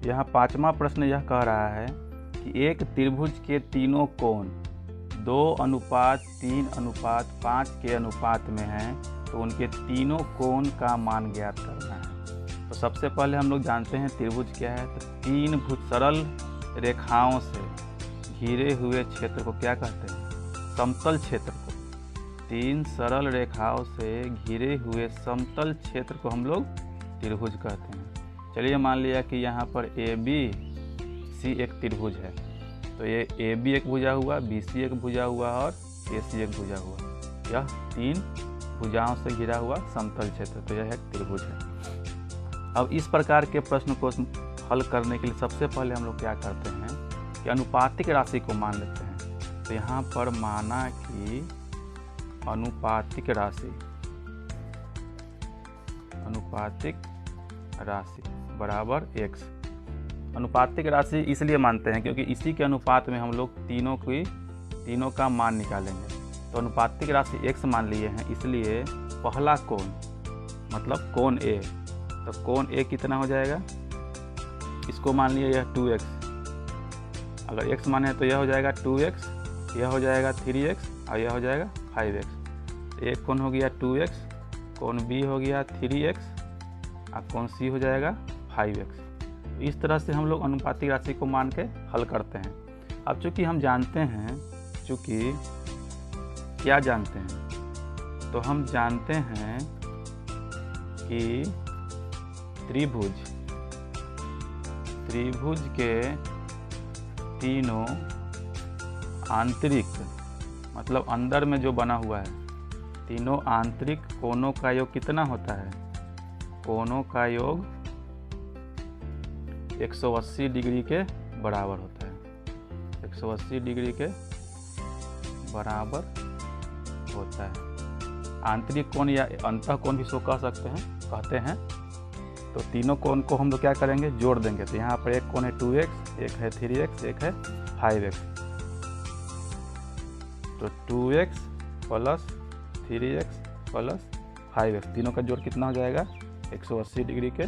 यहाँ पांचवा प्रश्न यह कह रहा है कि एक त्रिभुज के तीनों कोण 2:3:5 के अनुपात में हैं, तो उनके तीनों कोण का मान ज्ञात करना है। तो सबसे पहले हम लोग जानते हैं त्रिभुज क्या है। तो तीन सरल रेखाओं से घिरे हुए क्षेत्र को क्या कहते हैं? समतल क्षेत्र को। तीन सरल रेखाओं से घिरे हुए समतल क्षेत्र को हम लोग त्रिभुज कहते हैं। चलिए मान लिया कि यहाँ पर ABC एक त्रिभुज है, तो ये AB एक भुजा हुआ, BC एक भुजा हुआ और AC एक भुजा हुआ। यह तीन भुजाओं से घिरा हुआ समतल क्षेत्र, तो यह एक त्रिभुज है। अब इस प्रकार के प्रश्न को हल करने के लिए सबसे पहले हम लोग क्या करते हैं कि अनुपातिक राशि को मान लेते हैं। तो यहाँ पर माना कि अनुपातिक राशि बराबर x। अनुपातिक राशि इसलिए मानते हैं क्योंकि इसी के अनुपात में हम लोग तीनों का मान निकालेंगे। तो अनुपातिक राशि x मान लिए हैं, इसलिए पहला कोण मतलब कोण A, तो कोण A कितना हो जाएगा? इसको मान लिए यह 2x, अगर x माने तो यह हो जाएगा 2x, यह हो जाएगा 3x और यह हो जाएगा 5x। एक कोण हो गया 2x, कोण B हो गया 3x और कोण C हो जाएगा 5x। तो इस तरह से हम लोग अनुपातिक राशि को मान के हल करते हैं। अब चूंकि हम जानते हैं, क्या जानते हैं? तो हम जानते हैं कि त्रिभुज के तीनों आंतरिक मतलब अंदर में जो बना हुआ है, तीनों आंतरिक कोणों का योग कितना होता है? कोणों का योग 180 डिग्री के बराबर होता है। 180 डिग्री के बराबर होता है। आंतरिक कोण या अंतः कोण भी इसको कहते हैं। तो तीनों कोण को हम लोग क्या करेंगे? जोड़ देंगे। तो यहाँ पर एक कोण है 2x, एक है 3x, एक है 5x। तो 2x plus 3x plus 5x, तीनों का जोड़ कितना हो जाएगा? 180 डिग्री के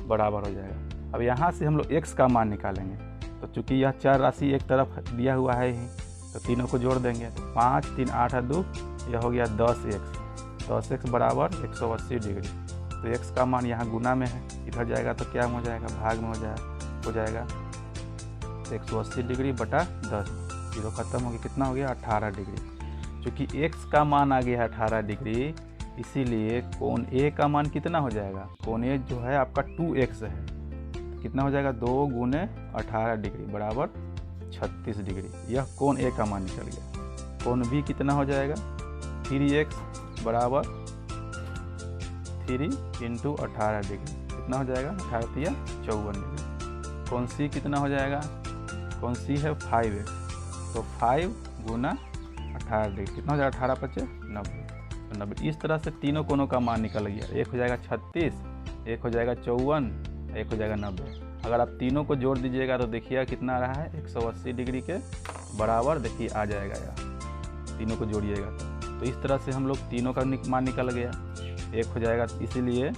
बराबर हो जाएगा। अब यहाँ से हम लोग x का मान निकालेंगे। तो चूंकि यह चार राशि एक तरफ दिया हुआ है ही, तो तीनों को जोड़ देंगे। तो 5 3 8 2, यह हो गया 10x बराबर 180 डिग्री। तो x का मान यहाँ गुना में है, इधर जाएगा तो क्या हो जाएगा? भाग में हो जाएगा। तो 180 डिग्री बटा 10, जीरो खत्म हो गया, कितना हो गया? 18 डिग्री। चूँकि x का मान आ गया है 18 डिग्री, इसीलिए कोण A का मान कितना हो जाएगा? कोण A जो है आपका 2x है, तो कितना हो जाएगा? 2 गुने 18 डिग्री बराबर 36 डिग्री। यह कोण A का मान निकल गया। कोण B कितना हो जाएगा? 3x बराबर 3 इंटू 18 डिग्री, कितना हो जाएगा? 18 तिया 54 डिग्री। कोण C कितना हो जाएगा? कोण C है 5x, तो 5 गुना 18 डिग्री, कितना हो जाएगा? 18 × 5 = 90। इस तरह से तीनों कोणों का मान निकल गया। एक हो जाएगा 36, एक हो जाएगा 54, एक हो जाएगा 90। अगर आप तीनों को जोड़ दीजिएगा तो देखिए कितना आ रहा है? 180 डिग्री के बराबर देखिए आ जाएगा यार, तीनों को जोड़िएगा तो इस तरह से हम लोग तीनों का मान निकल गया। एक हो जाएगा, इसीलिए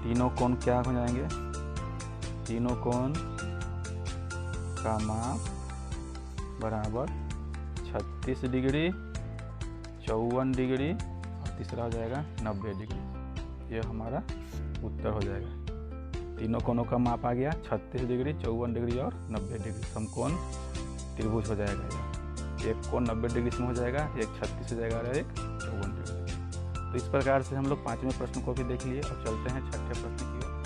तीनों कोण क्या हो जाएंगे? तीनों कोण का माप बराबर 36 डिग्री, 54 डिग्री और तीसरा हो जाएगा 90 डिग्री। ये हमारा उत्तर हो जाएगा। तीनों कोणों का माप आ गया 36 डिग्री, 54 डिग्री और 90 डिग्री। समकोण त्रिभुज हो जाएगा। एक कोण 90 डिग्री में हो जाएगा, एक 36 हो जाएगा और एक 54 डिग्री। तो इस प्रकार से हम लोग पांचवें प्रश्न को भी देख लिए। अब चलते हैं छठे प्रश्न की ओर।